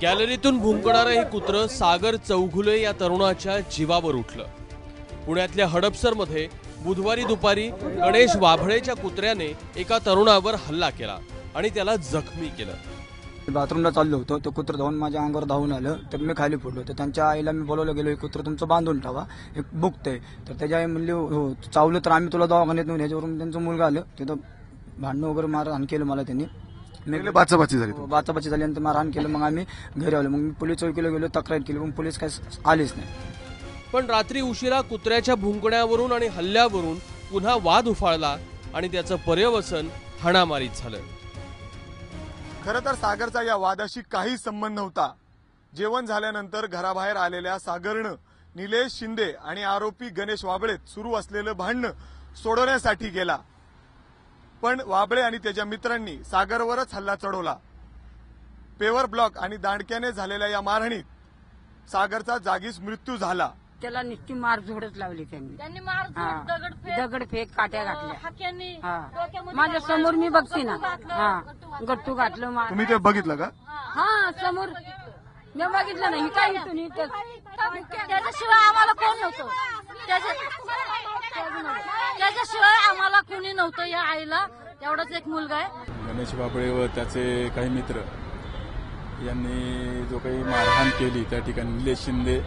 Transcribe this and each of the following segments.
गॅलरीतून भुंकणारं हे कुत्र सागर चौघुले या तरुणाच्या जीवावर उठलं। पुण्यातल्या हडपसरमध्ये बुधवारी दुपारी गणेश वाभळेच्या कुत्र्याने एका तरुणावर हल्ला केला आणि त्याला जखमी केलं। बाथरूमला चाललो होतो, तो कुत्र धावून माझ्या अंगावर धावून आलं, तर मी खाली पडलो। तर त्यांच्या आईला मी बोलवलं गेलो, हे कुत्र तुमचं बांधून ठेवा, हे बुकतंय। तर त्याच्या आई म्हणली हो चावलं तर आम्ही तुला दवाखान्यात नेऊन। ह्याच्यावरून त्यांचं मुलगा आलं, तिथं भांडणं वगैरे मारहाण केलं मला त्यांनी। बाचाबाची झाली, बाचाबाची झाल्यानंतर मारहाण केलं। मग आम्ही घरी आलो, मग मी पोलीस चौकीला गेलो, तक्रार केली, पण पोलीस काय आलेच नाही। पण रात्री उशिरा कुत्र्याच्या भुंकण्यावरून आणि हल्ल्यावरून पुन्हा वाद उफाळला आणि त्याचं पर्यवसन हाणामारीत झालं। खरं तर सागरचा या वादाशी काही संबंध नव्हता। जेवण झाल्यानंतर घराबाहेर आलेल्या सागरनं निलेश शिंदे आणि आरोपी गणेश वाबळेत सुरू असलेलं भांडण सोडवण्यासाठी गेला, पण वाबळे आणि त्याच्या मित्रांनी सागरवरच हल्ला चढवला। पेवर ब्लॉक आणि दांडक्याने झालेल्या या मारहाणीत सागरचा जागीच मृत्यू झाला। त्याला नुसती मार झोडच लावली त्यांनी दगडफेक काट्या घातल्या। माझ्या समोर मी बघते ना, गट्टू घातलं। तुम्ही ते बघितलं का? हा समोर मी बघितलं नाही, काय इथून त्याच्याशिवाय आम्हाला कोण नव्हतं, त्याच्याशिवाय आम्हाला कोणी नव्हतं। या आईला एवढाच एक मुलगा आहे। गणेश वाबळे व त्याचे काही मित्र यांनी जो काही मारहाण केली त्या ठिकाणी निलेश शिंदे,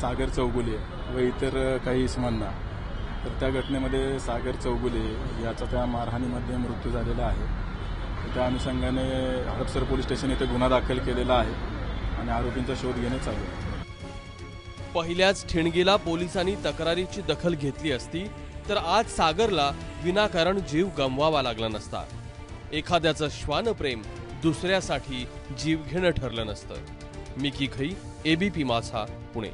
सागर चौगुले व इतर काही इसमांना, तर त्या घटनेमध्ये सागर चौगुले याचा त्या मारहाणीमध्ये मृत्यू झालेला आहे। त्या अनुषंगाने हडपसर पोलीस स्टेशन येथे गुन्हा दाखल केलेला आहे आणि आरोपींचा शोध घेणे चालू आहे। पहिल्याच ठिणगीला पोलिसांनी तक्रारीची दखल घेतली असती तर आज सागरला विनाकारण जीव गमवावा लागला नसता। एखाद्याचं श्वानप्रेम दुसऱ्यासाठी जीव घेणं ठरलं नसतं। मिकी खई, एबीपी माझा, पुणे।